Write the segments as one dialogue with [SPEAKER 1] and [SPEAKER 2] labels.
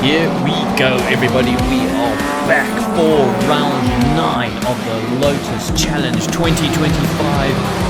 [SPEAKER 1] Here we go, everybody. We are back for round 9 of the Lotus Challenge 2025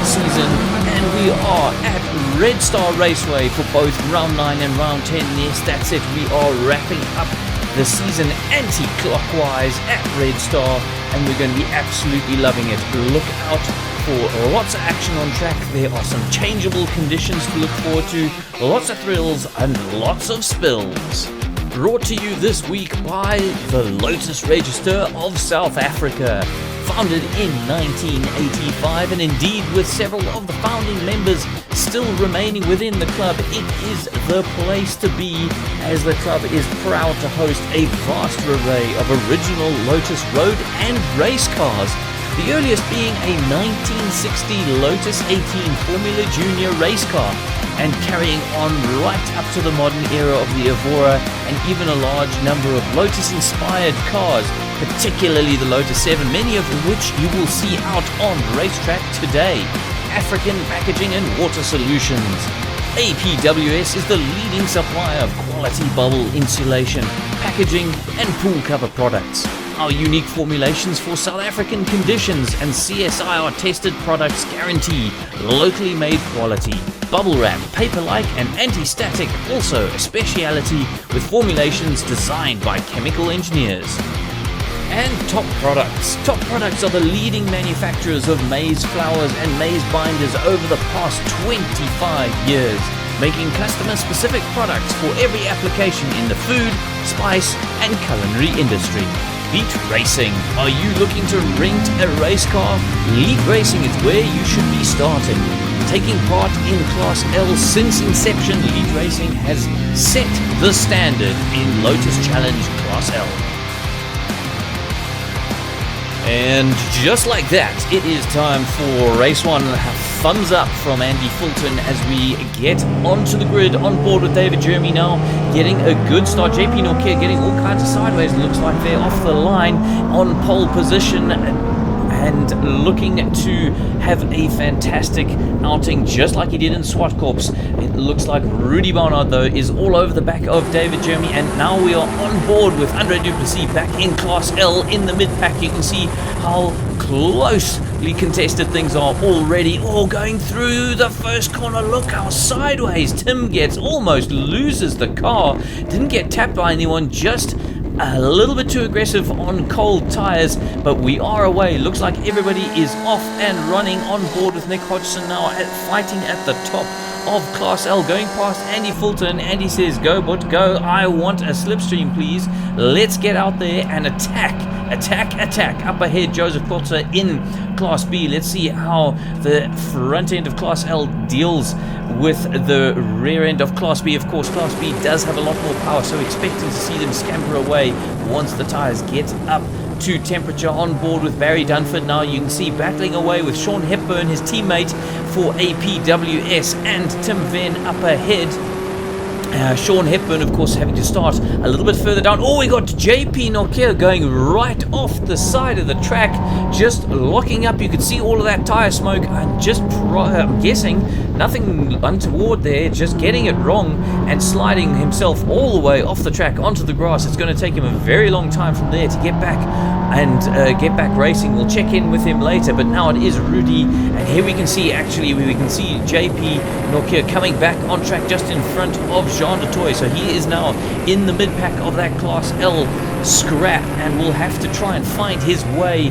[SPEAKER 1] season, and we are at Red Star Raceway for both round 9 and round 10. Yes, that's it. We are wrapping up the season anti-clockwise at Red Star, and we're going to be absolutely loving it. Look out for lots of action on track. There are some changeable conditions to look forward to, lots of thrills, and lots of spills. Brought to you this week by the Lotus Register of South Africa. Founded in 1985, and indeed with several of the founding members still remaining within the club, it is the place to be, as the club is proud to host a vast array of original Lotus road and race cars. The earliest being a 1960 Lotus 18 Formula Junior race car, and carrying on right up to the modern era of the Evora and even a large number of Lotus-inspired cars, particularly the Lotus 7, many of which you will see out on the racetrack today. African Packaging and Water Solutions. APWS is the leading supplier of quality bubble insulation, packaging and pool cover products. Our unique formulations for South African conditions and CSIR tested products guarantee locally made quality. Bubble wrap, paper-like and anti-static, also a speciality with formulations designed by chemical engineers. And Top Products. Top Products are the leading manufacturers of maize flours and maize binders over the past 25 years, making customer-specific products for every application in the food, spice and culinary industry. Elite Racing. Are you looking to rent a race car? Elite Racing is where you should be starting. Taking part in Class L since inception, Elite Racing has set the standard in Lotus Challenge Class L. And just like that, it is time for Race 1. Thumbs up from Andy Fulton as we get onto the grid, on board with David Jeremy now, getting a good start. JP Norkia getting all kinds of sideways. Looks like they're off the line on pole position and looking to have a fantastic outing just like he did in SWAT Corps. It looks like Rudy Barnard, though, is all over the back of David Jeremy, and now we are on board with Andre Duplessis back in Class L in the mid-pack. You can see how closely contested things are already. Oh, going through the first corner. Look how sideways Tim gets, almost loses the car. Didn't get tapped by anyone, just a little bit too aggressive on cold tires, but we are away. Looks like everybody is off and running on board with Nick Hodgson now fighting at the top of Class L, going past Andy Fulton. Andy says, go, but go. I want a slipstream, please. Let's get out there and attack. Up ahead, Joseph Kotzer in Class B. Let's see how the front end of Class L deals with the rear end of Class B. Of course, Class B does have a lot more power, so expecting to see them scamper away once the tires get up to temperature. On board with Barry Dunford now, you can see battling away with Sean Hepburn, his teammate for APWS, and Tim Venn up ahead. Sean Hepburn, of course, having to start a little bit further down. Oh, we got JP Nokia going right off the side of the track, just locking up. You could see all of that tire smoke. I'm guessing nothing untoward there, just getting it wrong and sliding himself all the way off the track onto the grass. It's going to take him a very long time from there to get back and get back racing. We'll check in with him later, but now it is Rudy, and here we can see JP Nokia coming back on track just in front of Jean de Toy. So he is now in the mid-pack of that Class L scrap and will have to try and find his way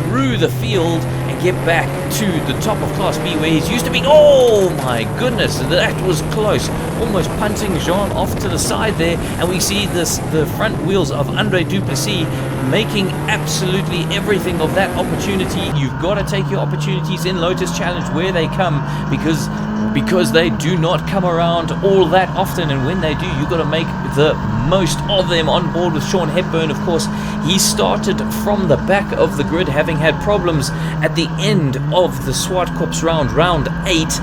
[SPEAKER 1] through the field and get back to the top of Class B where he's used to be. Oh my goodness, that was close, almost punting Jean off to the side there, and we see the front wheels of Andre Duplessis making absolutely everything of that opportunity. You've got to take your opportunities in Lotus Challenge where they come, because they do not come around all that often, and when they do, you've got to make the most of them. On board with Sean Hepburn, of course, he started from the back of the grid, having had problems at the end of the SWAT Corps round 8,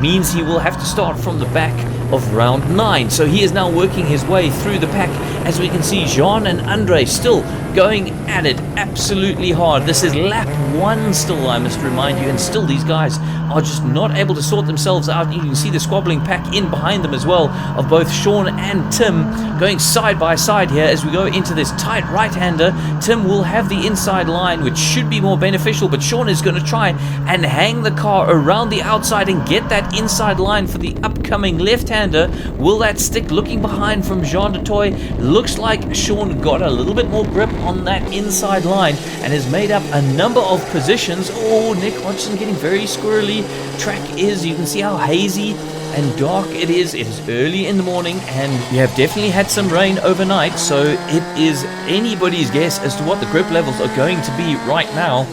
[SPEAKER 1] means he will have to start from the back of round 9. So he is now working his way through the pack as we can see Jean and Andre still going at it absolutely hard. This is lap 1 still, I must remind you, and still these guys are just not able to sort themselves out. You can see the squabbling pack in behind them as well, of both Sean and Tim going side by side here as we go into this tight right-hander. Tim will have the inside line, which should be more beneficial, but Sean is going to try and hang the car around the outside and get that inside line for the upcoming left-hander. Will that stick? Looking behind from Jean de Toy, looks like Sean got a little bit more grip on that inside line and has made up a number of positions. Oh, Nick Hodgson getting very squirrely. Track is, you can see how hazy and dark it is. It is early in the morning and we have definitely had some rain overnight, so it is anybody's guess as to what the grip levels are going to be right now.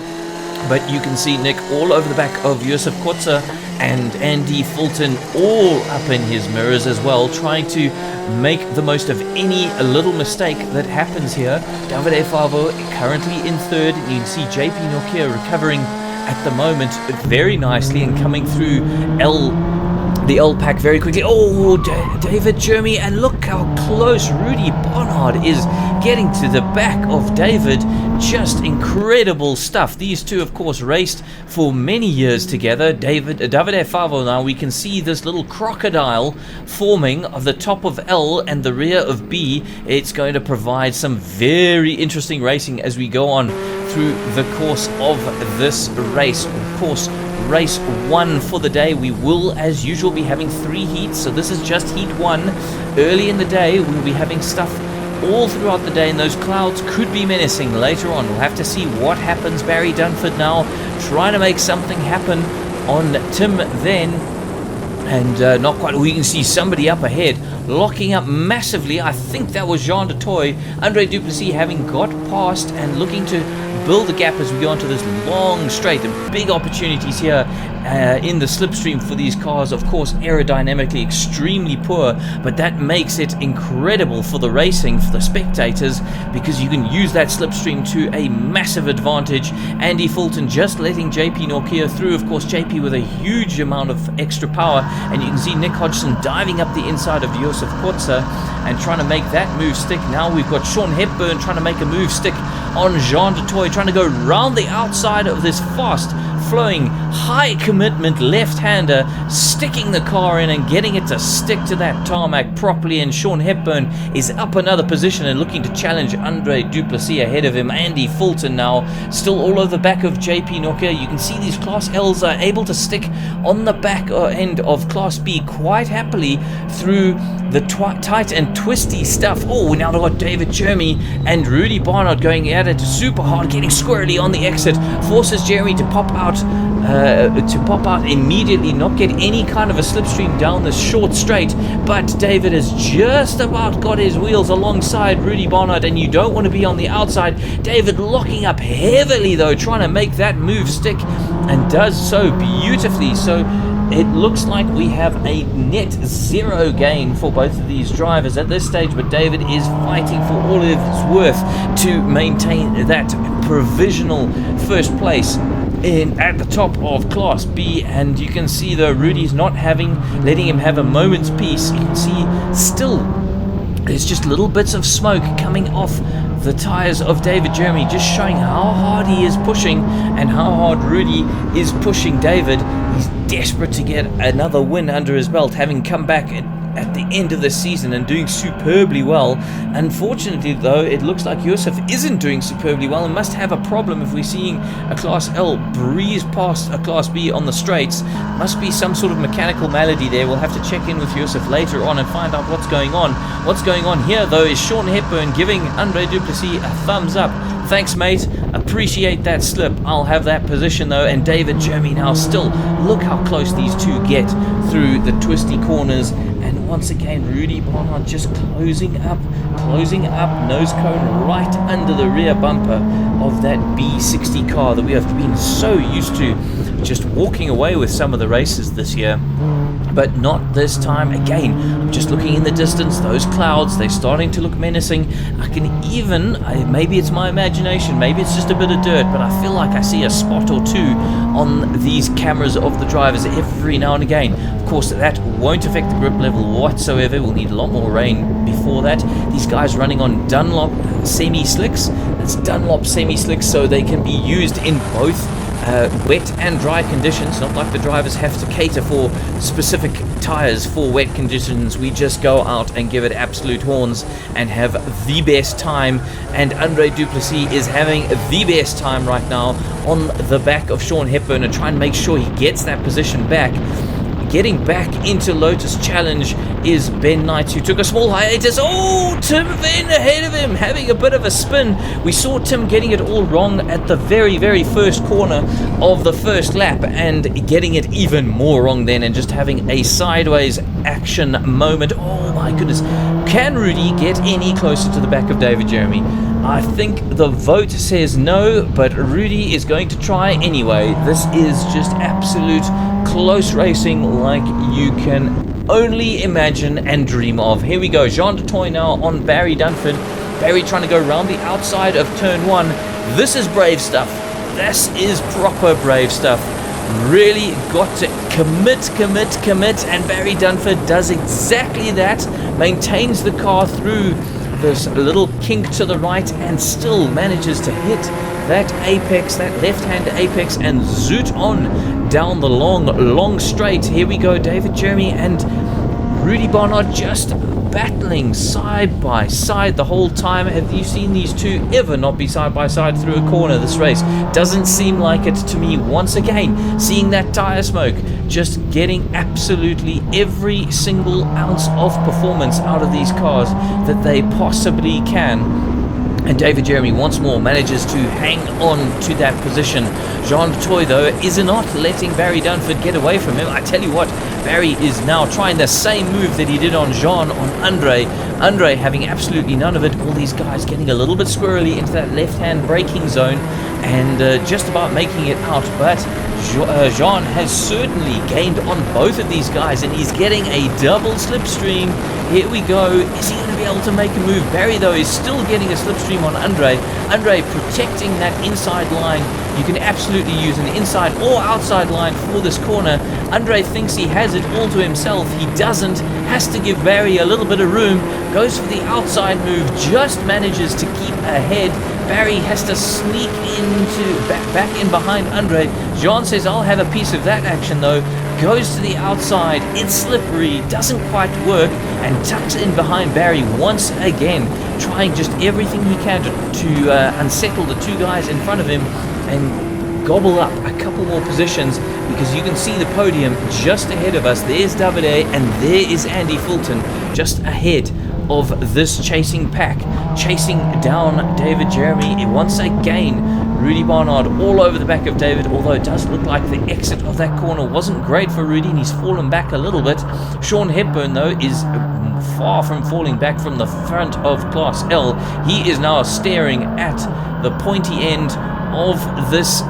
[SPEAKER 1] But you can see Nick all over the back of Josef Kotzer and Andy Fulton all up in his mirrors as well, trying to make the most of any little mistake that happens here. Davide Favo currently in third. You can see JP Nokia recovering at the moment very nicely and coming through the L pack very quickly. Oh, David Jeremy, and look how close Rudy Barnard is getting to the back of David. Just incredible stuff. These two, of course, raced for many years together. Davide Favo, now we can see this little crocodile forming of the top of L and the rear of B. It's going to provide some very interesting racing as we go on through the course of this race. Of course, race 1 for the day. We will, as usual, be having 3 heats, so this is just heat 1. Early in the day, we'll be having stuff all throughout the day, and those clouds could be menacing later on. We'll have to see what happens. Barry Dunford now trying to make something happen on Tim then, and not quite. We can see somebody up ahead locking up massively. I think that was Jean de Toy. Andre Duplessis having got past and looking to build a gap as we go onto this long straight. The big opportunities here in the slipstream for these cars. Of course, aerodynamically extremely poor, but that makes it incredible for the racing, for the spectators, because you can use that slipstream to a massive advantage. Andy Fulton just letting JP Nokia through. Of course, JP with a huge amount of extra power, and you can see Nick Hodgson diving up the inside of Josef Kotzer and trying to make that move stick. Now we've got Sean Hepburn trying to make a move stick on Jean de Toy, trying to go round the outside of this fast flowing high commitment left-hander, sticking the car in and getting it to stick to that tarmac properly. And Sean Hepburn is up another position and looking to challenge Andre Duplessis ahead of him. Andy Fulton now still all over the back of JP Nokia. You can see these Class L's are able to stick on the back end of Class B quite happily through the tight and twisty stuff. Oh, now they've got David Jeremy and Rudy Barnard going at it super hard, getting squarely on the exit, forces Jeremy to pop out immediately, not get any kind of a slipstream down this short straight. But David has just about got his wheels alongside Rudy Barnard, and you don't want to be on the outside. David locking up heavily though, trying to make that move stick, and does so beautifully. So it looks like we have a net 0 gain for both of these drivers at this stage, but David is fighting for all of its worth to maintain that provisional first place at the top of Class B. And you can see though Rudy's not letting him have a moment's peace. You can see still there's just little bits of smoke coming off the tires of David Jeremy, just showing how hard he is pushing and how hard Rudy is pushing David. He's desperate to get another win under his belt, having come back at the end of the season and doing superbly well. Unfortunately though, it looks like Josef isn't doing superbly well and must have a problem if we're seeing a Class L breeze past a Class B on the straights. Must be some sort of mechanical malady there. We'll have to check in with Josef later on and find out what's going on. What's going on here though is Sean Hepburn giving Andre Duplessis a thumbs up. Thanks mate, appreciate that slip. I'll have that position though. And David Jeremy now still, look how close these two get through the twisty corners. And once again, Rudy Barnard just closing up, nose cone right under the rear bumper of that B60 car that we have been so used to just walking away with some of the races this year. But not this time. Again, I'm just looking in the distance, those clouds, they're starting to look menacing. I can even, maybe it's my imagination, maybe it's just a bit of dirt, but I feel like I see a spot or two on these cameras of the drivers every now and again. course, that won't affect the grip level whatsoever. We'll need a lot more rain before that. These guys running on Dunlop semi-slicks. That's Dunlop semi-slicks, so they can be used in both wet and dry conditions. Not like the drivers have to cater for specific tires for wet conditions. We just go out and give it absolute horns and have the best time. And Andre Duplessis is having the best time right now on the back of Sean Hepburn and try and make sure he gets that position back. Getting back into Lotus Challenge is Ben Knight, who took a small hiatus. Oh, Tim Venn ahead of him, having a bit of a spin. We saw Tim getting it all wrong at the very, very first corner of the first lap and getting it even more wrong then and just having a sideways action moment. Oh my goodness. Can Rudy get any closer to the back of David Jeremy? I think the vote says no, but Rudy is going to try anyway. This is just absolute close racing like you can only imagine and dream of. Here we go. Jean de Toy now on Barry Dunford. Barry trying to go around the outside of turn 1. This is brave stuff. This is proper brave stuff. Really got to commit, and Barry Dunford does exactly that. Maintains the car through this little kink to the right and still manages to hit that apex, that left-hand apex, and zoot on down the long straight. Here we go. David Jeremy and Rudy Barnard just battling side by side the whole time. Have you seen these two ever not be side by side through a corner this race? Doesn't seem like it to me. Once again, seeing that tire smoke, just getting absolutely every single ounce of performance out of these cars that they possibly can. And David Jeremy once more manages to hang on to that position. Jean de Toy, though, is not letting Barry Dunford get away from him. I tell you what, Barry is now trying the same move that he did on Jean on Andre. Andre having absolutely none of it. All these guys getting a little bit squirrely into that left-hand braking zone and just about making it out. But Jean has certainly gained on both of these guys and he's getting a double slipstream. Here we go. Is he going to be able to make a move? Barry, though, is still getting a slipstream on Andre. Andre protecting that inside line. You can absolutely use an inside or outside line for this corner. Andre thinks he has it all to himself. He doesn't. Has to give Barry a little bit of room. Goes for the outside move. Just manages to keep ahead. Barry has to sneak into back in behind Andre. Jean says, I'll have a piece of that action, though. Goes to the outside. It's slippery. Doesn't quite work. And tucks in behind Barry once again. Trying just everything he can to unsettle the two guys in front of him and gobble up a couple more positions, because you can see the podium just ahead of us. There's Davide and there is Andy Fulton just ahead of this chasing pack, chasing down David Jeremy. Once again, Rudy Barnard all over the back of David, although it does look like the exit of that corner wasn't great for Rudy and he's fallen back a little bit. Sean Hepburn, though, is far from falling back from the front of Class L. He is now staring at the pointy end of this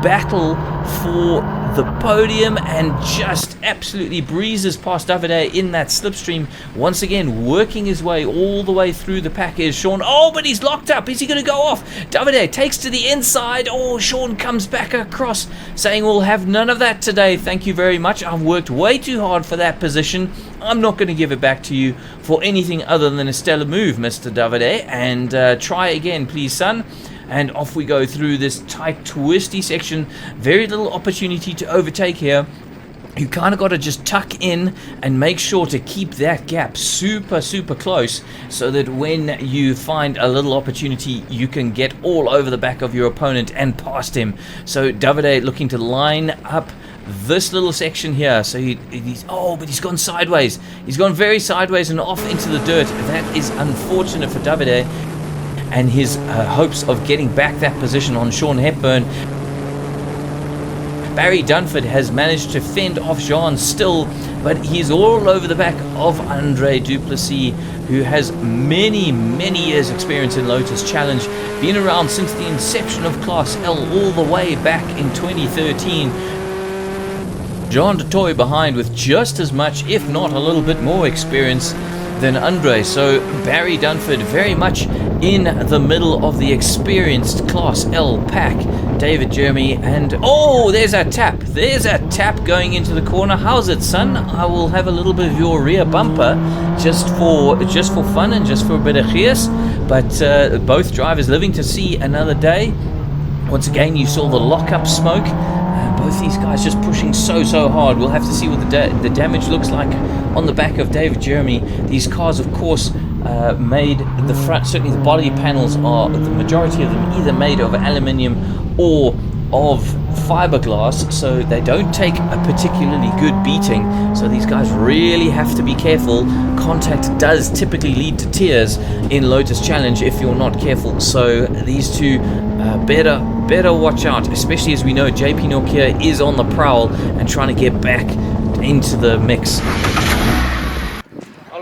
[SPEAKER 1] battle for the podium and just absolutely breezes past Davide in that slipstream. Once again, working his way all the way through the pack is Sean. Oh, but he's locked up. Is he going to go off? Davide takes to the inside. Oh, Sean comes back across saying, we'll have none of that today. Thank you very much. I've worked way too hard for that position. I'm not going to give it back to you for anything other than a stellar move, Mr. Davide. And try again, please, son. And off we go through this tight, twisty section. Very little opportunity to overtake here. You kind of got to just tuck in and make sure to keep that gap super close, so that when you find a little opportunity, you can get all over the back of your opponent and past him. So Davide looking to line up this little section here. So but he's gone sideways. He's gone very sideways and off into the dirt. That is unfortunate for Davide and his hopes of getting back that position on Sean Hepburn. Barry Dunford has managed to fend off Jean still, but he's all over the back of Andre Duplessis, who has many years experience in Lotus Challenge, been around since the inception of Class L all the way back in 2013. Jean de Toy behind with just as much, if not a little bit more experience. than Andre. So Barry Dunford very much in the middle of the experienced Class L pack. David Jeremy, and oh, there's a tap. There's a tap going into the corner. How's it, son? I will have a little bit of your rear bumper just for fun and just for a bit of gees. But both drivers living to see another day. Once again, you saw the lockup smoke. Both these guys just pushing so hard. We'll have to see what the damage looks like on the back of David Jeremy. These cars, of course, made the front, certainly the body panels are, the majority of them, either made of aluminium or of fiberglass, so they don't take a particularly good beating. So these guys really have to be careful. Contact does typically lead to tears in Lotus Challenge if you're not careful. So these two better watch out, especially as we know JP Nokia is on the prowl and trying to get back into the mix.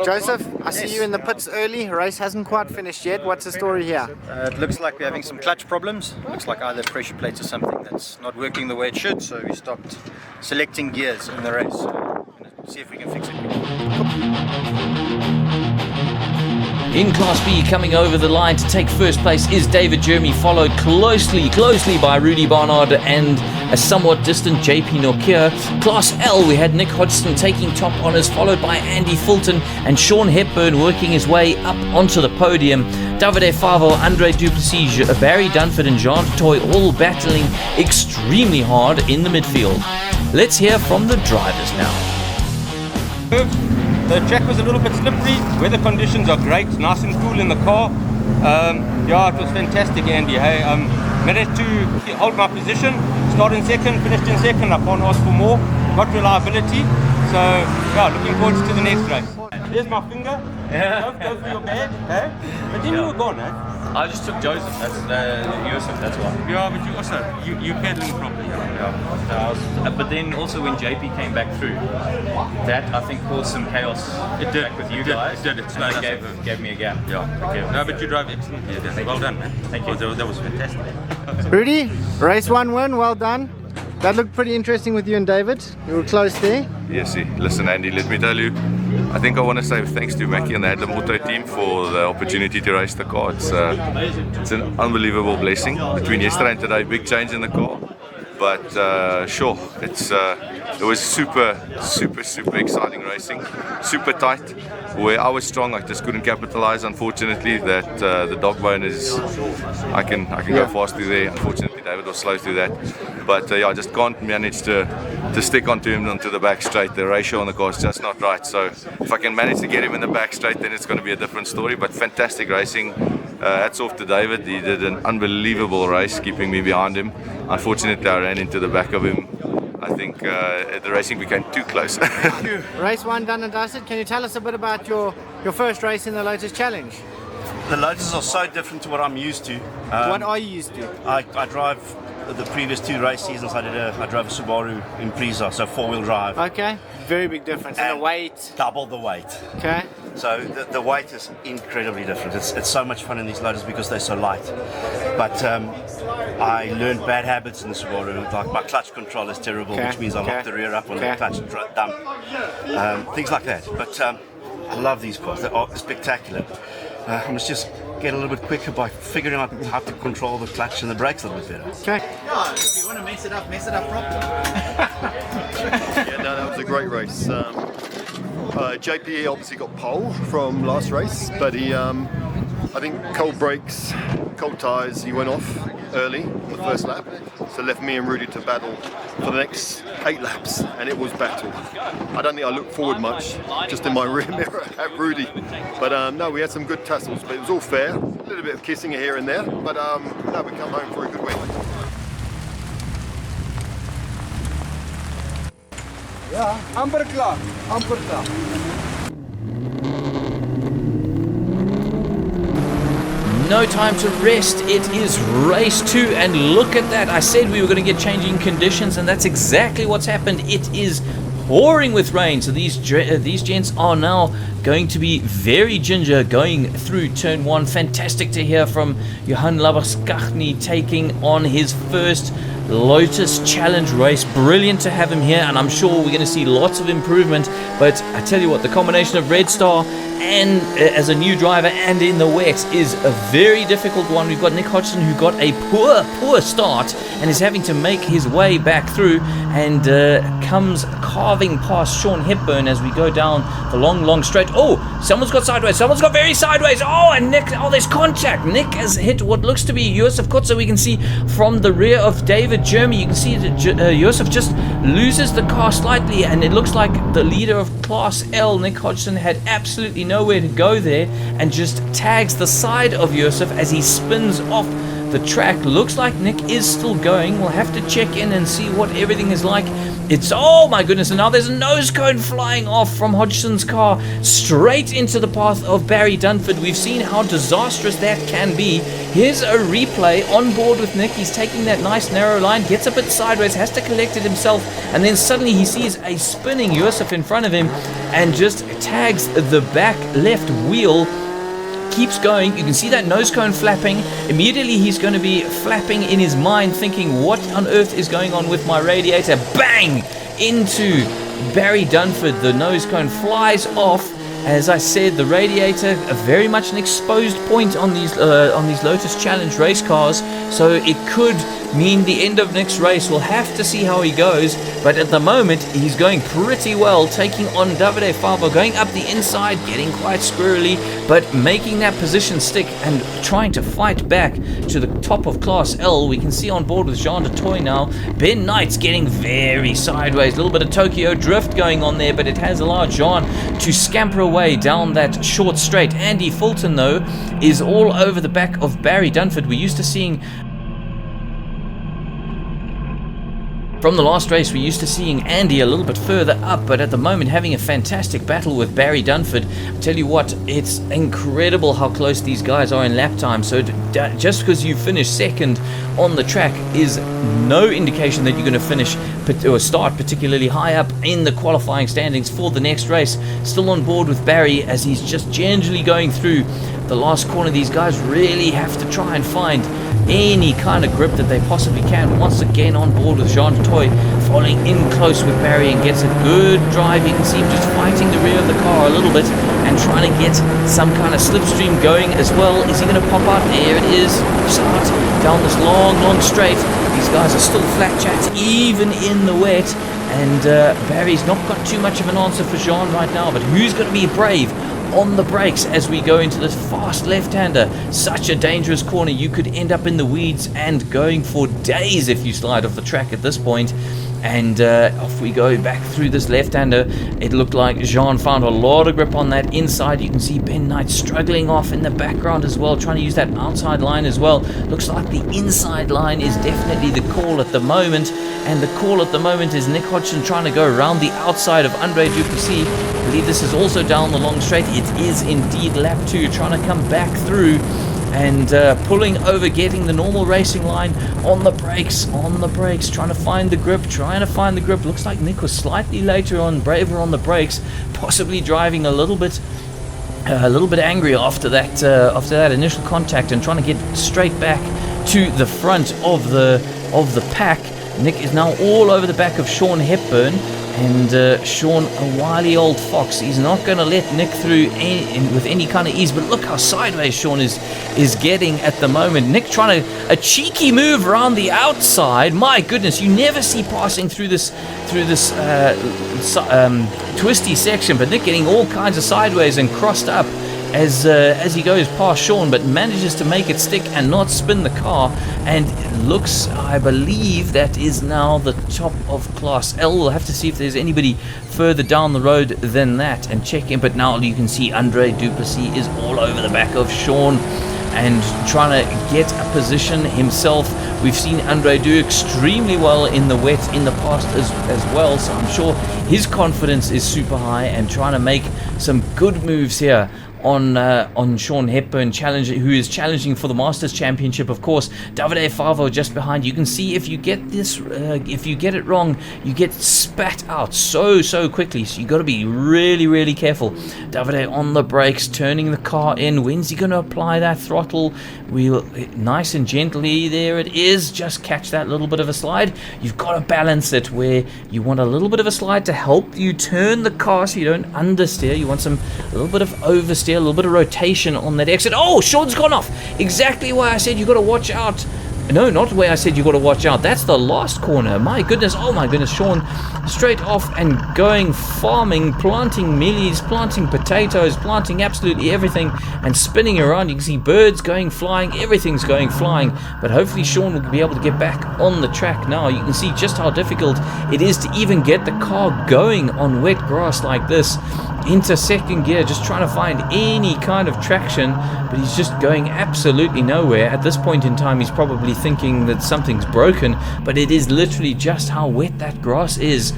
[SPEAKER 2] Joseph, I see you in the pits early. Race hasn't quite finished yet. What's the story here?
[SPEAKER 3] It looks like we're having some clutch problems. Looks like either pressure plates or something that's not working the way it should, so we stopped selecting gears in the race. So we're going to see if we can fix it.
[SPEAKER 1] In Class B, coming over the line to take first place is David Jeremy, followed closely by Rudy Barnard and a somewhat distant JP Nokia. Class L, we had Nick Hodgson taking top honours, followed by Andy Fulton and Sean Hepburn working his way up onto the podium. Davide Favo, Andre Duplessis, Barry Dunford and Jean Toy all battling extremely hard in the midfield. Let's hear from the drivers now.
[SPEAKER 4] The track was a little bit slippery. Weather conditions are great, nice and cool in the car. Yeah, it was fantastic, Andy. Hey, managed to hold my position, started in second, finished in second. I can't ask for more. Got reliability. So, yeah, looking forward to the next race. Here's my finger.
[SPEAKER 1] Yeah.
[SPEAKER 4] Don't go for your bag, hey? But then you were gone, eh?
[SPEAKER 1] I just took Joseph, that's why.
[SPEAKER 4] Yeah, but you also, you pedaling properly.
[SPEAKER 1] Yeah. But then also when JP came back through, that I think caused some chaos back with you guys.
[SPEAKER 4] It did.
[SPEAKER 1] It gave me a gap.
[SPEAKER 4] Yeah. No, but you drove excellently. Well done, man.
[SPEAKER 1] Thank you.
[SPEAKER 4] That was fantastic.
[SPEAKER 2] Rudy, race 1 win, well done. That looked pretty interesting with you and David. You were close there.
[SPEAKER 5] Yes, listen Andy, let me tell you, I think I want to say thanks to Mackie and the Adlam Auto team for the opportunity to race the car. It's an unbelievable blessing. Between yesterday and today, big change in the car. But sure, it was super exciting racing, super tight. Where I was strong, I just couldn't capitalize. Unfortunately, that the dog bone is, I can go fast through there. Unfortunately, David was slow through that. But yeah, I just can't manage to stick onto him onto the back straight. The ratio on the car is just not right. So if I can manage to get him in the back straight, then it's going to be a different story. But fantastic racing. Hats off to David. He did an unbelievable race, keeping me behind him. Unfortunately, I ran into the back of him. I think the racing became too close.
[SPEAKER 2] Race 1 done and dusted. Can you tell us a bit about your first race in the Lotus Challenge?
[SPEAKER 6] The Lotus are so different to what I'm used to.
[SPEAKER 2] What are you used to?
[SPEAKER 6] I drive the previous 2 race seasons. I drove a Subaru Impreza, so 4-wheel drive.
[SPEAKER 2] Okay, very big difference. And the weight?
[SPEAKER 6] Double the weight.
[SPEAKER 2] Okay.
[SPEAKER 6] So the weight is incredibly different. It's so much fun in these Lotus because they're so light. But I learned bad habits in the Subaru. Like my clutch control is terrible, which means I lock the rear up on the clutch dump. Things like that. But I love these cars. They are spectacular. I must just get a little bit quicker by figuring out how to control the clutch and the brakes a little bit better.
[SPEAKER 2] Okay.
[SPEAKER 7] Yeah, if you want to mess it up properly.
[SPEAKER 8] Yeah, no, that was a great race. JPE obviously got pole from last race, but he, I think cold brakes, cold tyres, he went off early on the first lap, so left me and Rudy to battle for the next 8 laps, and it was battle. I don't think I looked forward much, just in my rear mirror at Rudy, but no, we had some good tussles, but it was all fair, a little bit of kissing here and there, but no, we come home for a good win.
[SPEAKER 7] Ja, amper klaar.
[SPEAKER 1] No time to rest. It is race 2, and look at that. I said we were going to get changing conditions, and that's exactly what's happened. It is pouring with rain, so these gents are now going to be very ginger going through turn 1. Fantastic to hear from Johan Labberskachny taking on his first Lotus Challenge race. Brilliant to have him here, and I'm sure we're going to see lots of improvement. But I tell you what, the combination of Red Star and as a new driver and in the wet is a very difficult one. We've got Nick Hodgson, who got a poor start and is having to make his way back through, and comes carving past Sean Hepburn as we go down the long straight. Oh, someone's got sideways, someone's got very sideways. Oh, and Nick, oh, there's contact. Nick has hit what looks to be Yusuf Kutza. We can see from the rear of David Jeremy, you can see that Yusuf just loses the car slightly, and it looks like the leader of Class L, Nick Hodgson, had absolutely nowhere to go there and just tags the side of Yusuf as he spins off the track. Looks like Nick is still going. We'll have to check in and see what everything is like. It's, oh my goodness, and now there's a nose cone flying off from Hodgson's car straight into the path of Barry Dunford. We've seen how disastrous that can be. Here's a replay on board with Nick. He's taking that nice narrow line, gets a bit sideways, has to collect it himself, and then suddenly he sees a spinning Yusuf in front of him and just tags the back left wheel. Keeps going. You can see that nose cone flapping. Immediately he's going to be flapping in his mind, thinking, what on earth is going on with my radiator? Bang! Into Barry Dunford. The nose cone flies off. As I said, the radiator, very much an exposed point on these Lotus Challenge race cars, so it could mean the end of Nick's race. We'll have to see how he goes, but at the moment he's going pretty well, taking on Davide Favo, going up the inside, getting quite squirrely, but making that position stick and trying to fight back to the top of Class L. We can see on board with Jean de Toy now, Ben Knight's getting very sideways, a little bit of Tokyo drift going on there, but it has allowed Jean to scamper away down that short straight. Andy Fulton, though, is all over the back of Barry Dunford. We're used to seeing, from the last race, we're used to seeing Andy a little bit further up, but at the moment having a fantastic battle with Barry Dunford. I tell you what, it's incredible how close these guys are in lap time. So just because you finish second on the track is no indication that you're going to finish or start particularly high up in the qualifying standings for the next race. Still on board with Barry as he's just gingerly going through the last corner. These guys really have to try and find any kind of grip that they possibly can. Once again on board with Jean Toy, falling in close with Barry and gets a good drive. You can see him just fighting the rear of the car a little bit and trying to get some kind of slipstream going as well. Is he going to pop out? There it is. Pops out down this long straight. These guys are still flat chats even in the wet, and Barry's not got too much of an answer for Jean right now, but who's going to be brave on the brakes as we go into this fast left-hander? Such a dangerous corner. You could end up in the weeds and going for days if you slide off the track at this point. And off we go back through this left-hander. It looked like Jean found a lot of grip on that inside. You can see Ben Knight struggling off in the background as well, trying to use that outside line as well. Looks like the inside line is definitely the call at the moment, and the call at the moment is Nick Hodgson trying to go around the outside of Andre Duplessis. I believe this is also down the long straight. It is indeed lap 2, trying to come back through and pulling over, getting the normal racing line on the brakes, trying to find the grip, Looks like Nick was slightly braver on the brakes, possibly driving a little bit angry after that initial contact and trying to get straight back to the front of the pack. Nick is now all over the back of Sean Hepburn, and Sean, a wily old fox, he's not going to let Nick through with any kind of ease. But look how sideways Sean is getting at the moment. Nick trying a cheeky move around the outside. My goodness, you never see passing through this twisty section, but Nick getting all kinds of sideways and crossed up as he goes past Sean, but manages to make it stick and not spin the car. And it looks, I believe, that is now the top of Class L. We'll have to see if there's anybody further down the road than that and check in. But now you can see Andre Duplessis is all over the back of Sean and trying to get a position himself. We've seen Andre do extremely well in the wet in the past as well, so I'm sure his confidence is super high and trying to make some good moves here on Sean Hepburn, who is challenging for the Masters Championship. Of course, Davide Favo just behind. You can see if you get this, if you get it wrong, you get spat out so quickly. So you got to be really careful. Davide on the brakes, turning the car in. When's he going to apply that throttle? We'll nice and gently. There it is. Just catch that little bit of a slide. You've got to balance it where you want a little bit of a slide to help you turn the car so you don't understeer. You want a little bit of oversteer, a little bit of rotation on that exit. Oh, Sean's gone off. Exactly why I said you got to watch out. No, not where I said you got to watch out. That's the last corner. My goodness. Oh my goodness. Sean straight off and going farming, planting mealies, planting potatoes, planting absolutely everything and spinning around. You can see birds going flying. Everything's going flying. But hopefully Sean will be able to get back on the track now. You can see just how difficult it is to even get the car going on wet grass like this. Into second gear, just trying to find any kind of traction, but he's just going absolutely nowhere. At this point in time, he's probably thinking that something's broken, but it is literally just how wet that grass is.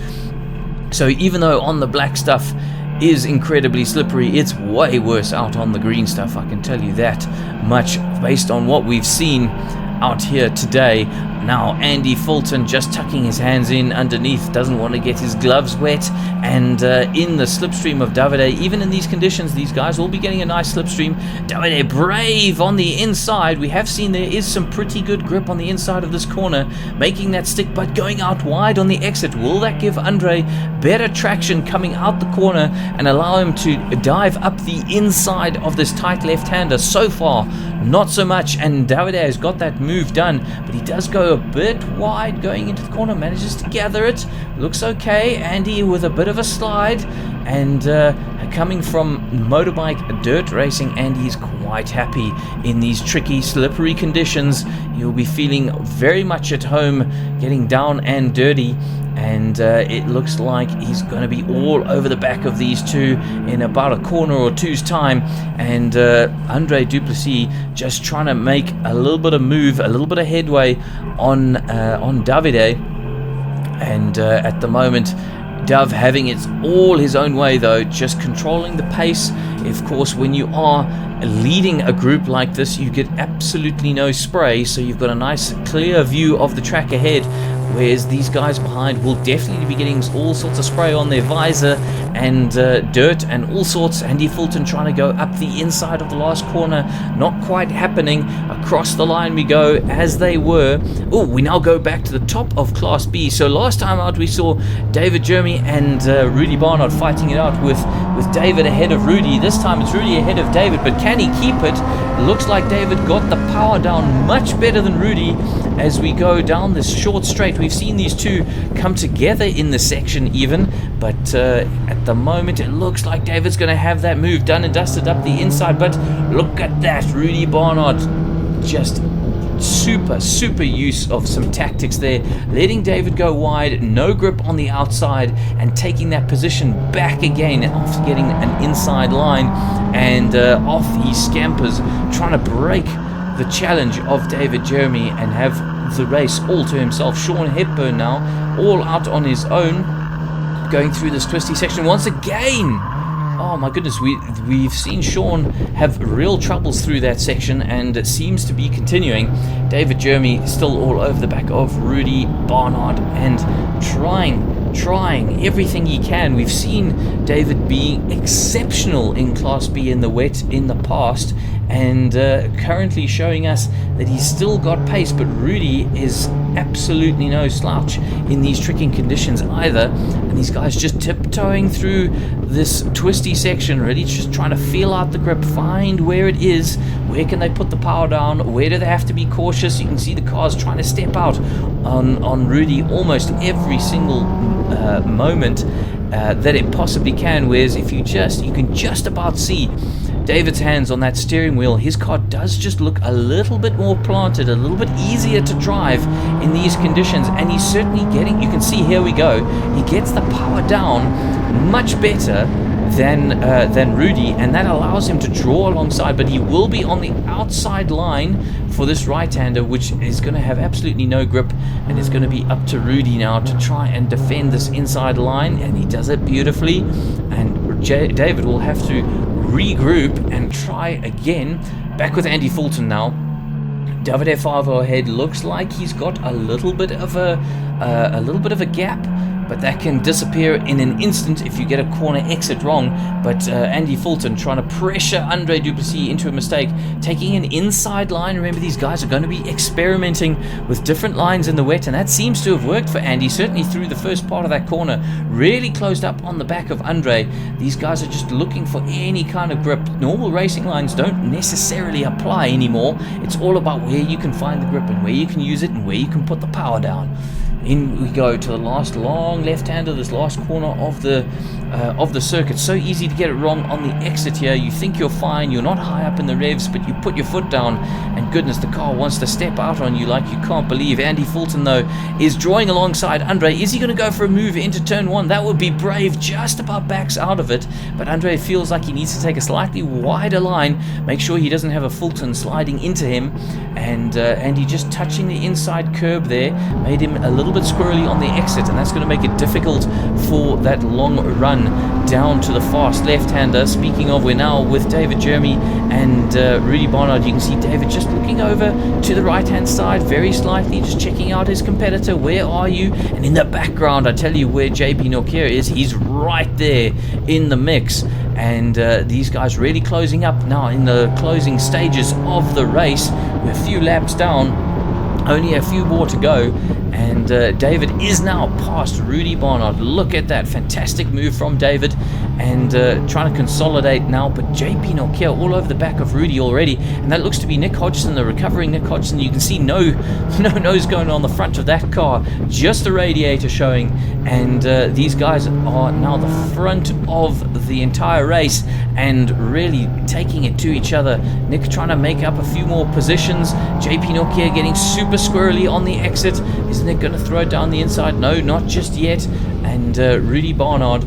[SPEAKER 1] So even though on the black stuff is incredibly slippery, it's way worse out on the green stuff, I can tell you that much based on what we've seen out here today. Now Andy Fulton just tucking his hands in underneath, doesn't want to get his gloves wet, and in the slipstream of Davide. Even in these conditions, these guys will be getting a nice slipstream. Davide brave on the inside. We have seen there is some pretty good grip on the inside of this corner, making that stick, but going out wide on the exit. Will that give Andre better traction coming out the corner and allow him to dive up the inside of this tight left-hander? So far, not so much, and Davide has got that move done, but he does go a bit wide going into the corner, manages to gather it, looks okay. Andy with a bit of a slide, and coming from motorbike dirt racing, Andy's quite happy in these tricky slippery conditions. You'll be feeling very much at home getting down and dirty, and it looks like he's going to be all over the back of these two in about a corner or two's time. And Andre Duplessis just trying to make a little bit of move, a little bit of headway on Davide, and at the moment Dove having it all his own way though, just controlling the pace. Of course, when you are leading a group like this, you get absolutely no spray, so you've got a nice clear view of the track ahead, whereas these guys behind will definitely be getting all sorts of spray on their visor and dirt and all sorts. Andy Fulton trying to go up the inside of the last corner, not quite happening. Across the line we go as they were. Oh, we now go back to the top of Class B. So last time out we saw David Jeremy and Rudy Barnard fighting it out with David ahead of Rudy. This time it's Rudy ahead of David, but can he keep it? Looks like David got the power down much better than Rudy as we go down this short straight. We've seen these two come together in the section even, but at the moment it looks like David's going to have that move done and dusted up the inside. But look at that, Rudy Barnard, just super use of some tactics there, letting David go wide, no grip on the outside, and taking that position back again after getting an inside line, and off he scampers, trying to break the challenge of David Jeremy and have the race all to himself. Sean Hepburn now all out on his own, going through this twisty section once again. Oh my goodness, we've seen Sean have real troubles through that section, and it seems to be continuing. David Jeremy still all over the back of Rudy Barnard and trying everything he can. We've seen David being exceptional in Class B in the wet in the past, and currently showing us that he's still got pace, but Rudy is absolutely no slouch in these tricky conditions either. And these guys just tiptoeing through this twisty section, really just trying to feel out the grip, find where it is, where can they put the power down, where do they have to be cautious. You can see the cars trying to step out on Rudy almost every single moment that it possibly can, whereas if you can just about see David's hands on that steering wheel. His car does just look a little bit more planted, a little bit easier to drive in these conditions, and he's certainly getting, you can see here we go, he gets the power down much better than Rudy, and that allows him to draw alongside, but he will be on the outside line for this right-hander, which is going to have absolutely no grip, and it's going to be up to Rudy now to try and defend this inside line, and he does it beautifully, and David will have to regroup and try again. Back with Andy Fulton now. Davide 5 ahead. Looks like he's got a little bit of a gap, but that can disappear in an instant if you get a corner exit wrong. But Andy Fulton trying to pressure Andre Duplessis into a mistake, taking an inside line. Remember, these guys are going to be experimenting with different lines in the wet, and that seems to have worked for Andy, certainly through the first part of that corner. Really closed up on the back of Andre. These guys are just looking for any kind of grip. Normal racing lines don't necessarily apply anymore. It's all about where you can find the grip and where you can use it and where you can put the power down. In we go to the last long left-hander, this last corner of the circuit. So easy to get it wrong on the exit here. You think you're fine, you're not high up in the revs, but you put your foot down, and goodness, the car wants to step out on you like you can't believe. Andy Fulton, though, is drawing alongside Andre. Is he going to go for a move into turn 1? That would be brave, just about backs out of it, but Andre feels like he needs to take a slightly wider line, make sure he doesn't have a Fulton sliding into him, and Andy just touching the inside curb there made him a little bit squirrely on the exit, and that's going to make it difficult for that long run down to the fast left-hander. Speaking of, we're now with David Jeremy and Rudy Barnard. You can see David just looking over to the right-hand side very slightly, just checking out his competitor. Where are you? And in the background, I tell you where JP Nokia is. He's right there in the mix, and these guys really closing up now in the closing stages of the race. We're a few laps down, only a few more to go, and David is now past Rudy Barnard. Look at that fantastic move from David, and trying to consolidate now, but JP Nokia all over the back of Rudy already, and that looks to be Nick Hodgson, the recovering Nick Hodgson. You can see no nose going on the front of that car, just the radiator showing, and these guys are now the front of the entire race and really taking it to each other. Nick trying to make up a few more positions. JP Nokia getting super squirrely on the exit. Is Nick going to throw it down the inside? No, not just yet. And Rudy Barnard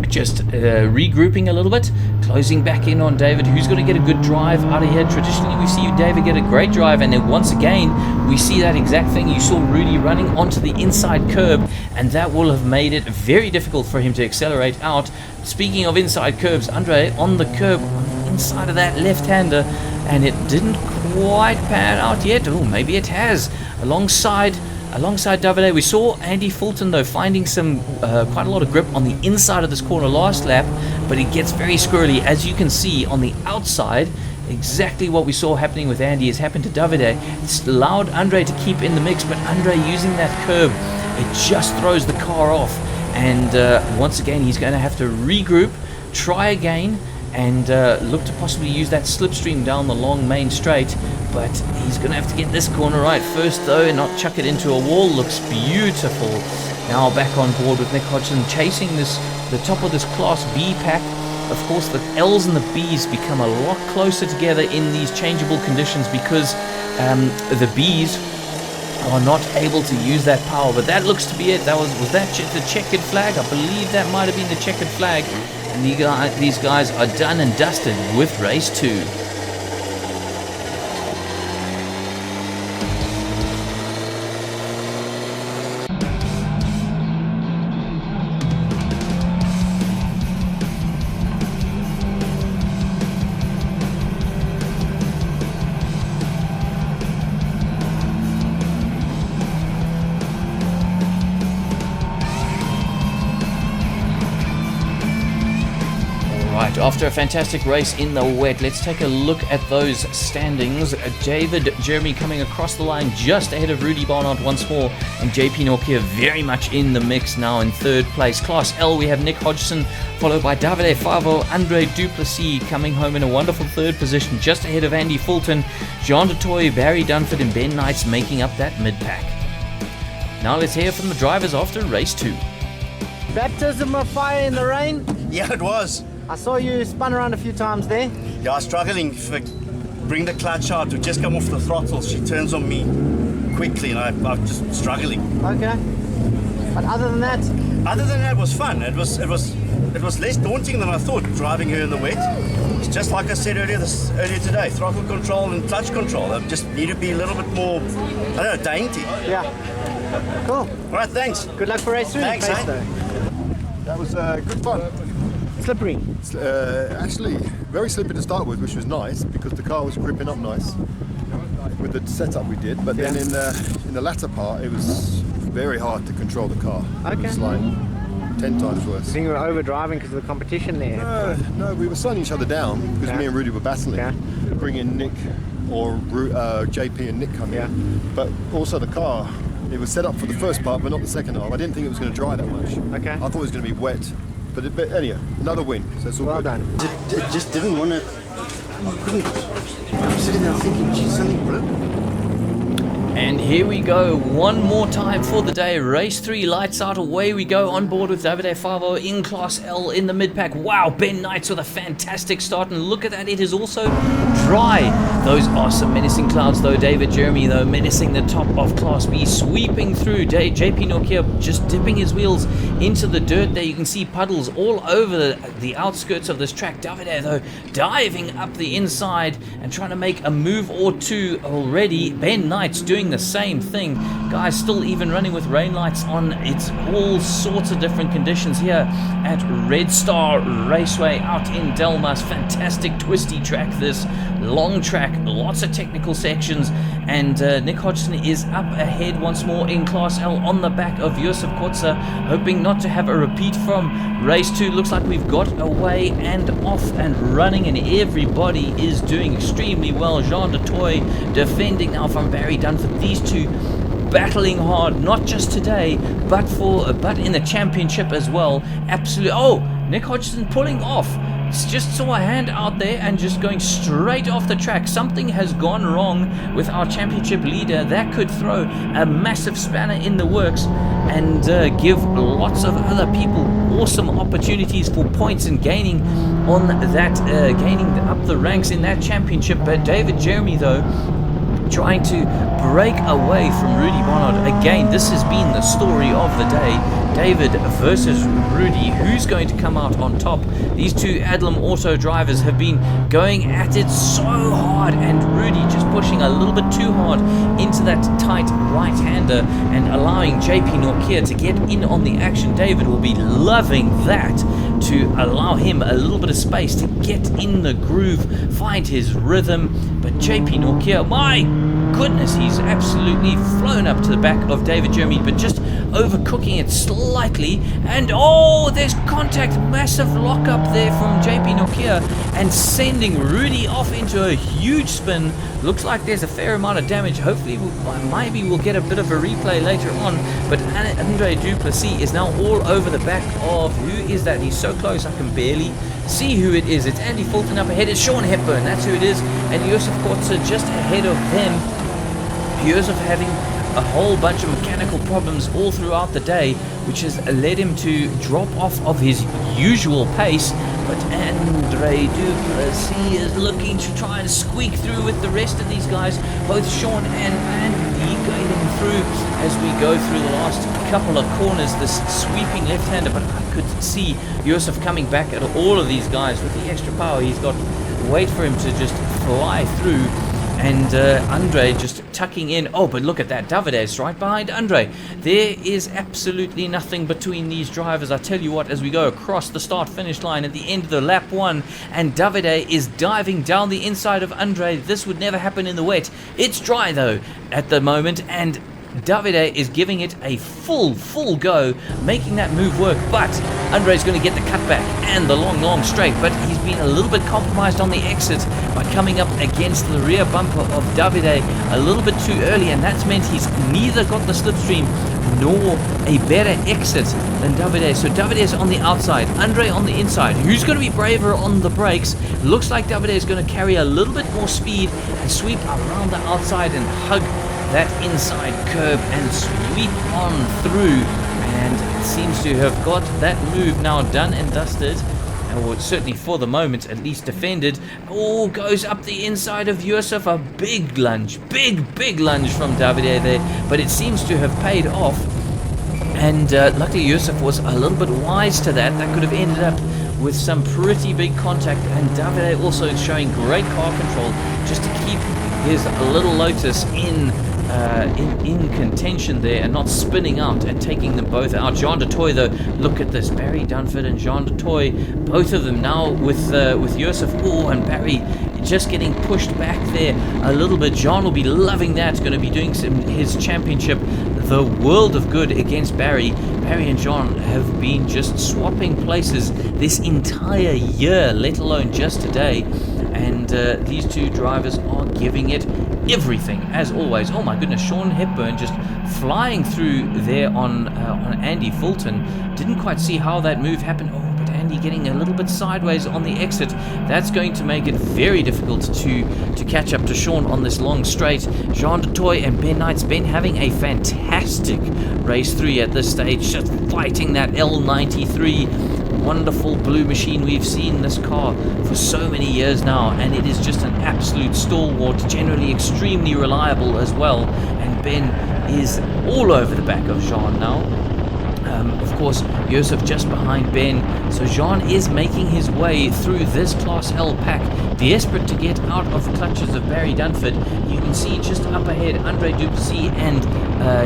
[SPEAKER 1] just regrouping a little bit, closing back in on David, who's going to get a good drive out of here. Traditionally, we see David get a great drive, and then once again, we see that exact thing. You saw Rudy running onto the inside curb, and that will have made it very difficult for him to accelerate out. Speaking of inside curbs, Andre on the curb, on the inside of that left-hander, and it didn't quite pan out yet. Oh, maybe it has. Alongside Davide, we saw Andy Fulton, though, finding some quite a lot of grip on the inside of this corner last lap, but it gets very squirrely. As you can see on the outside, exactly what we saw happening with Andy has happened to Davide. It's allowed Andre to keep in the mix, but Andre using that curb, it just throws the car off. And once again, he's going to have to regroup, try again, and look to possibly use that slipstream down the long main straight. But he's going to have to get this corner right first, though, and not chuck it into a wall. Looks beautiful. Now back on board with Nick Hodgson, chasing the top of this Class B pack. Of course, the L's and the B's become a lot closer together in these changeable conditions because the B's are not able to use that power. But that looks to be it. Was that the checkered flag? I believe that might have been the checkered flag. And these guys are done and dusted with race 2. After a fantastic race in the wet, let's take a look at those standings. David Jeremy coming across the line just ahead of Rudy Barnard once more, and JP Nokia very much in the mix now in third place. Class L, we have Nick Hodgson, followed by Davide Favo, Andre Duplessis coming home in a wonderful third position, just ahead of Andy Fulton, Jean de Toy, Barry Dunford, and Ben Knights making up that mid-pack. Now let's hear from the drivers after race 2.
[SPEAKER 2] Baptism of fire in the rain.
[SPEAKER 6] Yeah, it was.
[SPEAKER 2] I saw you spun around a few times there.
[SPEAKER 6] Yeah, I was struggling for bring the clutch out to just come off the throttle. She turns on me quickly, and I'm just struggling.
[SPEAKER 2] Okay. But other than that,
[SPEAKER 6] it was fun. It was less daunting than I thought driving her in the wet. It's just like I said earlier today, throttle control and clutch control. I just need to be a little bit more, I don't know, dainty.
[SPEAKER 2] Yeah. Cool.
[SPEAKER 6] All right, thanks.
[SPEAKER 2] Good luck for race 3.
[SPEAKER 6] Thanks,
[SPEAKER 2] though.
[SPEAKER 8] That was good fun.
[SPEAKER 2] slippery?
[SPEAKER 8] Actually, very slippery to start with, which was nice because the car was gripping up nice with the setup we did. But then in the latter part, it was very hard to control the car. It was like 10 times worse.
[SPEAKER 2] I think you were overdriving because of the competition there.
[SPEAKER 8] No, we were slowing each other down because me and Rudy were battling. Bringing Nick or JP and Nick come in. But also the car, it was set up for the first part, but not the second half. I didn't think it was going to dry that much. I thought it was going to be wet. But anyhow, another win. So it's all
[SPEAKER 2] well
[SPEAKER 8] good.
[SPEAKER 2] done.
[SPEAKER 6] It just didn't want to. I'm sitting there thinking, geez, something broke.
[SPEAKER 1] And here we go, one more time for the day. Race 3, lights out, away we go. On board with Davide Favo in Class L in the mid-pack. Wow, Ben Knights with a fantastic start. And look at that, it is also dry. Those are some menacing clouds though. David Jeremy though, menacing the top of Class B, sweeping through. JP Nokia just dipping his wheels into the dirt there. You can see puddles all over the outskirts of this track. Davide though, diving up the inside and trying to make a move or two already. Ben Knights doing the same thing. Guys still even running with rain lights on. It's all sorts of different conditions here at Red Star Raceway out in Delmas. Fantastic twisty track, this long track, lots of technical sections, and Nick Hodgson is up ahead once more in Class L on the back of Yusuf Kotza, hoping not to have a repeat from race 2. Looks like we've got away and off and running, and everybody is doing extremely well. Jean de Toy defending now from Barry Dunford. These two battling hard, not just today, but in the championship as well. Absolutely. Oh, Nick Hodgson pulling off. Just saw a hand out there and just going straight off the track. Something has gone wrong with our championship leader. That could throw a massive spanner in the works and give lots of other people awesome opportunities for points and gaining on that, gaining up the ranks in that championship. But David Jeremy though, trying to break away from Rudy Barnard. Again, this has been the story of the day. David versus Rudy. Who's going to come out on top? These two Adlam Auto drivers have been going at it so hard, and Rudy just pushing a little bit too hard into that tight right-hander and allowing JP Nokia to get in on the action. David will be loving that, to allow him a little bit of space to get in the groove, find his rhythm. But JP Nokia, my goodness, he's absolutely flown up to the back of David Jeremy, but just overcooking it slightly. And oh, there's contact, massive lock up there from JP Nokia and sending Rudy off into a huge spin. Looks like there's a fair amount of damage. Hopefully maybe we'll get a bit of a replay later on, but Andre Duplessis is now all over the back of, who is that? He's so close I can barely see who it is. It's Andy Fulton up ahead. It's Sean Hepburn, that's who it is, and Yusuf Kotza just ahead of them. Yusuf having a whole bunch of mechanical problems all throughout the day, which has led him to drop off of his usual pace. But Andre Duplessis is looking to try and squeak through with the rest of these guys, both Sean and Andy guiding through as we go through the last couple of corners. This sweeping left-hander, but I could see Yusuf coming back at all of these guys with the extra power he's got. Wait for him to just fly through. And Andre just tucking in. Oh, but look at that. Davide's right behind Andre. There is absolutely nothing between these drivers. I tell you what, as we go across the start-finish line at the end of the lap 1, and Davide is diving down the inside of Andre. This would never happen in the wet. It's dry, though, at the moment, and Davide is giving it a full go, making that move work, but Andre's going to get the cutback and the long straight, but he's been a little bit compromised on the exit by coming up against the rear bumper of Davide a little bit too early, and that's meant he's neither got the slipstream nor a better exit than Davide. So Davide is on the outside, Andre on the inside. Who's going to be braver on the brakes? Looks like Davide is going to carry a little bit more speed and sweep around the outside and hug that inside curb and sweep on through, and seems to have got that move now done and dusted, or certainly for the moment at least defended. Oh, goes up the inside of Yusuf, a big lunge, big lunge from Davide there, but it seems to have paid off, and luckily Yusuf was a little bit wise to that. That could have ended up with some pretty big contact, and Davide also showing great car control just to keep his little Lotus in contention there and not spinning out and taking them both out. Jean de Toy, though, look at this. Barry Dunford and Jean de Toy, both of them now with Joseph. Oh, and Barry just getting pushed back there a little bit. Jean will be loving that. Going to be doing his championship the world of good against Barry. Barry and Jean have been just swapping places this entire year, let alone just today. And these two drivers are giving it everything, as always. Oh my goodness, Sean Hepburn just flying through there on Andy Fulton. Didn't quite see how that move happened. Oh, but Andy getting a little bit sideways on the exit. That's going to make it very difficult to catch up to Sean on this long straight. Jean de Toy and Ben Knights. Ben having a fantastic race 3 at this stage, just fighting that L93. Wonderful blue machine. We've seen this car for so many years now, and it is just an absolute stalwart, generally extremely reliable as well. And Ben is all over the back of Jean now. Of course, Joseph just behind Ben. So Jean is making his way through this Class L pack, desperate to get out of the clutches of Barry Dunford. You can see just up ahead, Andre Duplessis and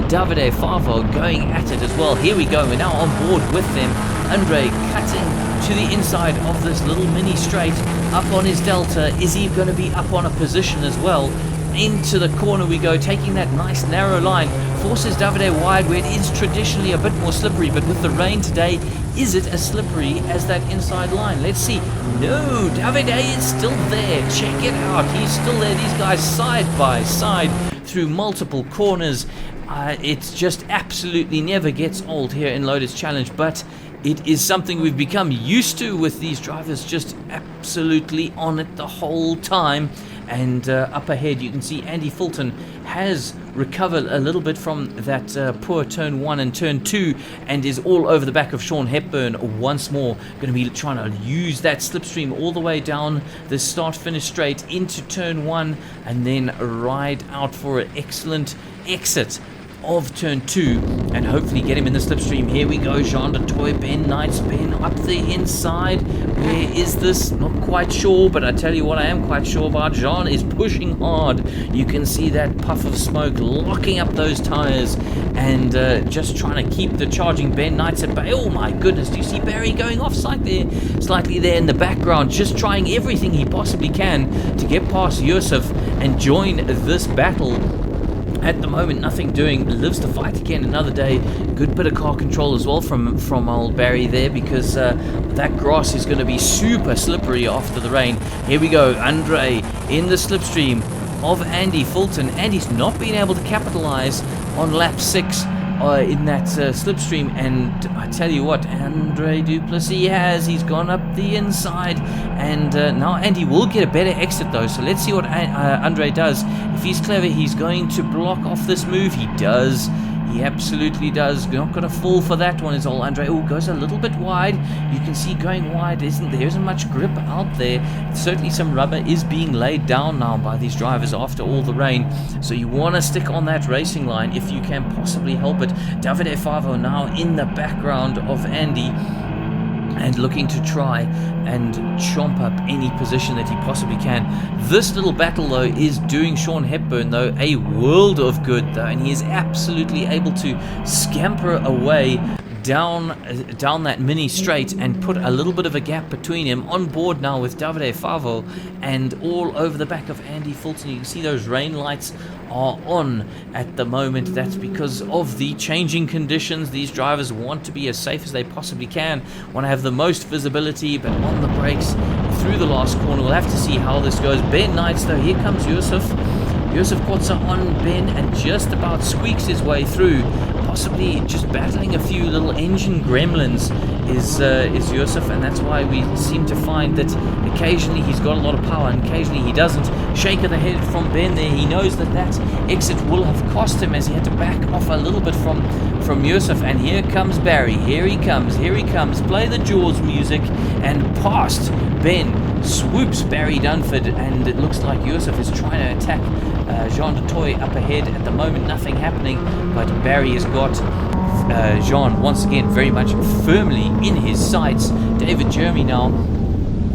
[SPEAKER 1] Davide Favo going at it as well. Here we go, we're now on board with them. Andre cutting to the inside of this little mini straight, up on his Delta. Is he going to be up on a position as well? Into the corner we go, taking that nice narrow line, forces Davide wide where it is traditionally a bit more slippery, but with the rain today, is it as slippery as that inside line? Let's see. No, Davide is still there. Check it out. He's still there. These guys side by side through multiple corners. It just absolutely never gets old here in Lotus Challenge, but it is something we've become used to with these drivers just absolutely on it the whole time. And up ahead you can see Andy Fulton has recovered a little bit from that poor turn 1 and turn 2 and is all over the back of Sean Hepburn once more. Going to be trying to use that slipstream all the way down the start-finish straight into turn 1 and then ride out for an excellent exit of turn 2 and hopefully get him in the slipstream. Here we go, Jean de Toy, Ben Knights, Ben up the inside. Where is this? Not quite sure, but I tell you what I am quite sure about. Jean is pushing hard. You can see that puff of smoke locking up those tires and just trying to keep the charging Ben Knights at bay. Oh my goodness, do you see Barry going off slightly there in the background, just trying everything he possibly can to get past Joseph and join this battle. At the moment, nothing doing, lives to fight again another day. Good bit of car control as well from old Barry there, because that grass is going to be super slippery after the rain. Here we go, Andre in the slipstream of Andy Fulton. Andy's not been able to capitalize on lap 6 in that slipstream, and I tell you what, Andre Duplessis he's gone up the inside, and now Andy will get a better exit though, so let's see what Andre does. If he's clever, he's going to block off this move. He does. He absolutely does. Not going to fall for that one is all Andre. Oh, goes a little bit wide. You can see going wide there isn't much grip out there. Certainly some rubber is being laid down now by these drivers after all the rain. So you want to stick on that racing line if you can possibly help it. Davide Favo now in the background of Andy and looking to try and chomp up any position that he possibly can. This little battle though is doing Sean Hepburn though a world of good though, and he is absolutely able to scamper away down that mini straight and put a little bit of a gap between him. On board now with Davide Favo and all over the back of Andy Fulton. You can see those rain lights are on at the moment. That's because of the changing conditions. These drivers want to be as safe as they possibly can, want to have the most visibility, but on the brakes through the last corner. We'll have to see how this goes. Ben Knights though, here comes Joseph Kotza on Ben and just about squeaks his way through, possibly just battling a few little engine gremlins is Joseph, and that's why we seem to find that occasionally he's got a lot of power and occasionally he doesn't. Shake of the head from Ben there. He knows that exit will have cost him as he had to back off a little bit from Joseph, and here comes Barry. Here he comes. Play the Jaws music, and past Ben swoops Barry Dunford, and it looks like Joseph is trying to attack Jean de Toy up ahead. At the moment, nothing happening, but Barry has got Jean once again very much firmly in his sights. David Jeremy now,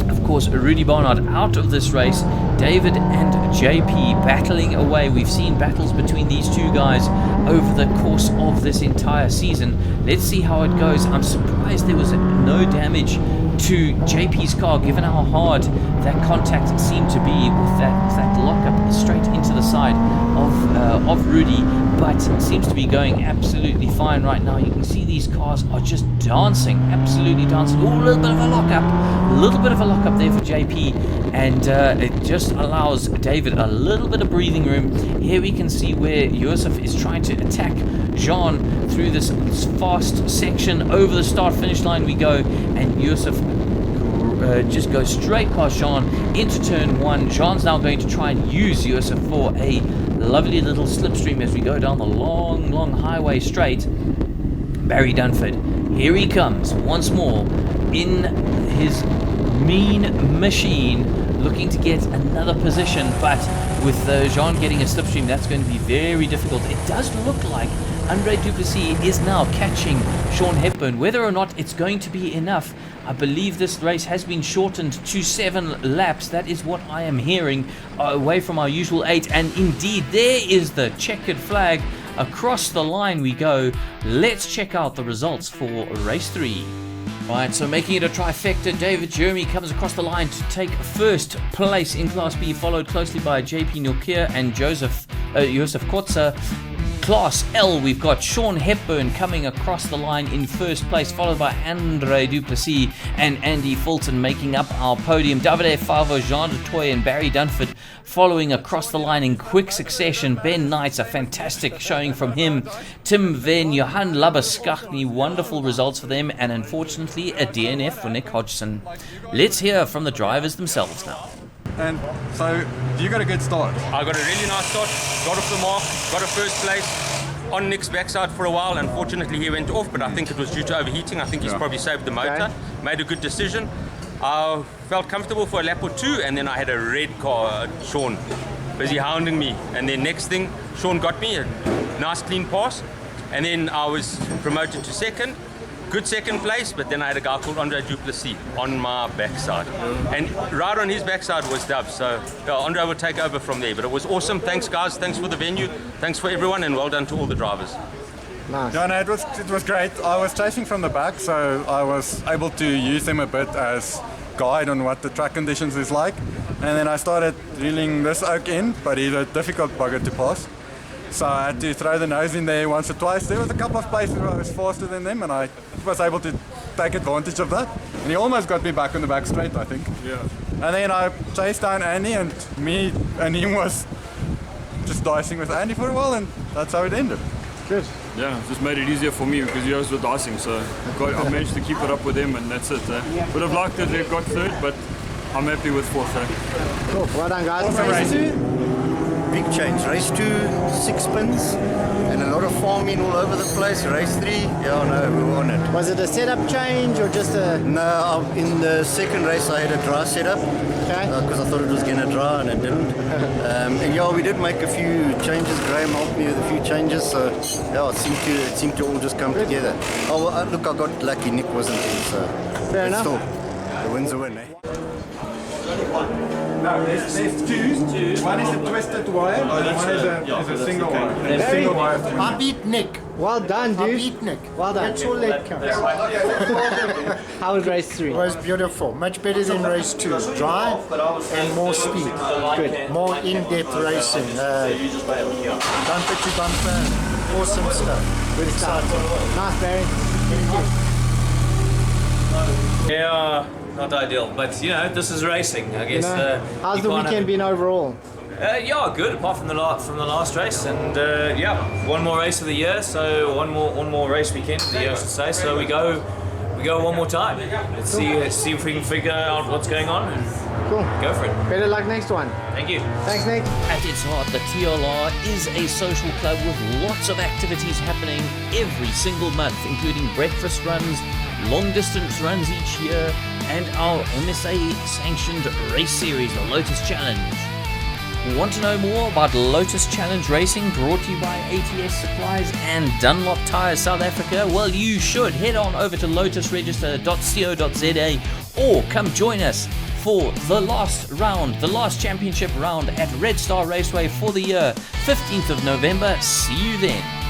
[SPEAKER 1] of course, Rudy Barnard out of this race. David and JP battling away. We've seen battles between these two guys over the course of this entire season. Let's see how it goes. I'm surprised there was no damage to JP's car, given how hard that contact seemed to be with that lockup straight into the side of Rudy, but it seems to be going absolutely fine right now. You can see these cars are just dancing, absolutely dancing. Oh, a little bit of a lockup there for JP, and it just allows David a little bit of breathing room. Here we can see where Yusuf is trying to attack Jean through this fast section. Over the start finish line we go, and Yusuf just goes straight past Jean into turn 1. Jean's now going to try and use Yusuf for a lovely little slipstream as we go down the long highway straight. Barry Dunford, here he comes once more in his mean machine, looking to get another position, but with Jean getting a slipstream, that's going to be very difficult. It does look like Andre Duplessis is now catching Sean Hepburn. Whether or not it's going to be enough, I believe this race has been shortened to 7 laps. That is what I am hearing, away from our usual 8. And indeed, there is the checkered flag. Across the line we go. Let's check out the results for race 3. Right, so making it a trifecta, David Jeremy comes across the line to take first place in Class B, followed closely by JP Nokir and Joseph Kotza. Class L, we've got Sean Hepburn coming across the line in first place, followed by Andre Duplessis and Andy Fulton making up our podium. Davide Favo, Jean de Toy and Barry Dunford following across the line in quick succession. Ben Knights, a fantastic showing from him. Tim Venn, Johan Labaskachny, wonderful results for them, and unfortunately a DNF for Nick Hodgson. Let's hear from the drivers themselves now.
[SPEAKER 9] And so, you got a good start?
[SPEAKER 4] I got a really nice start, got off the mark, got a first place on Nick's backside for a while. Unfortunately, he went off, but I think it was due to overheating. I think he's probably saved the motor, made a good decision. I felt comfortable for a lap or 2, and then I had a red car, Sean, busy hounding me. And then next thing, Sean got me, a nice clean pass, and then I was promoted to second. Good second place, but then I had a guy called Andre Duplessis on my backside. And right on his backside was Dub, so Andre will take over from there. But it was awesome. Thanks, guys. Thanks for the venue. Thanks for everyone, and well done to all the drivers.
[SPEAKER 2] Nice.
[SPEAKER 9] Yeah, no, it was great. I was chasing from the back, so I was able to use them a bit as guide on what the track conditions is like. And then I started reeling this oak in, but he's a difficult bugger to pass. So I had to throw the nose in there once or twice. There was a couple of places where I was faster than them, and I was able to take advantage of that. And he almost got me back on the back straight, I think.
[SPEAKER 10] Yeah.
[SPEAKER 9] And then I chased down Andy, and me and him was just dicing with Andy for a while, and that's how it ended.
[SPEAKER 2] Good.
[SPEAKER 10] Yeah, just made it easier for me because you guys were dicing, so I managed to keep it up with him, and that's it. Would have liked it if they got third, but I'm happy with fourth.
[SPEAKER 2] Cool. Well done, guys.
[SPEAKER 6] Awesome race. Big change. Race 2, 6 spins, and a lot of farming all over the place. Race 3, yeah, no, we were on it.
[SPEAKER 2] Was it a setup change or just a...
[SPEAKER 6] No, in the second race I had a dry setup.
[SPEAKER 2] Okay.
[SPEAKER 6] Because I thought it was going to dry and it didn't. And yeah, we did make a few changes. Graham helped me with a few changes, so yeah, it seemed to all just come together. Oh, well, look, I got lucky. Nick wasn't in, so
[SPEAKER 2] fair enough.
[SPEAKER 6] Still, the win's a win, eh?
[SPEAKER 9] No, there's two. One is a twisted wire, and one is a single wire. Single wire.
[SPEAKER 11] I beat Nick.
[SPEAKER 2] Well done, dude.
[SPEAKER 11] I beat Nick.
[SPEAKER 2] Well done.
[SPEAKER 11] That's all that counts.
[SPEAKER 2] How was race 3?
[SPEAKER 11] It was beautiful. Much better than race 2. Dry and more speed.
[SPEAKER 2] Good.
[SPEAKER 11] More in-depth racing. Bumper to bumper. Awesome stuff.
[SPEAKER 2] Good stuff. Nice, Barry.
[SPEAKER 12] Yeah, not ideal, but you know, this is racing, I guess.
[SPEAKER 2] How's the weekend been overall?
[SPEAKER 12] Yeah, good. Apart from the last race, and yeah, one more race of the year, so one more race weekend of the year, I should say. So we go one more time. Let's see if we can figure out what's going on. And
[SPEAKER 2] cool.
[SPEAKER 12] Go for it.
[SPEAKER 2] Better luck next one.
[SPEAKER 12] Thank you.
[SPEAKER 2] Thanks, Nick.
[SPEAKER 1] At its heart, the TLR is a social club with lots of activities happening every single month, including breakfast runs, long distance runs each year, and our MSA sanctioned race series, the Lotus Challenge. Want to know more about Lotus Challenge Racing, brought to you by ATS Supplies and Dunlop Tires South Africa? Well, you should head on over to lotusregister.co.za or come join us for the last round, the last championship round at Red Star Raceway for the year, 15th of November. See you then.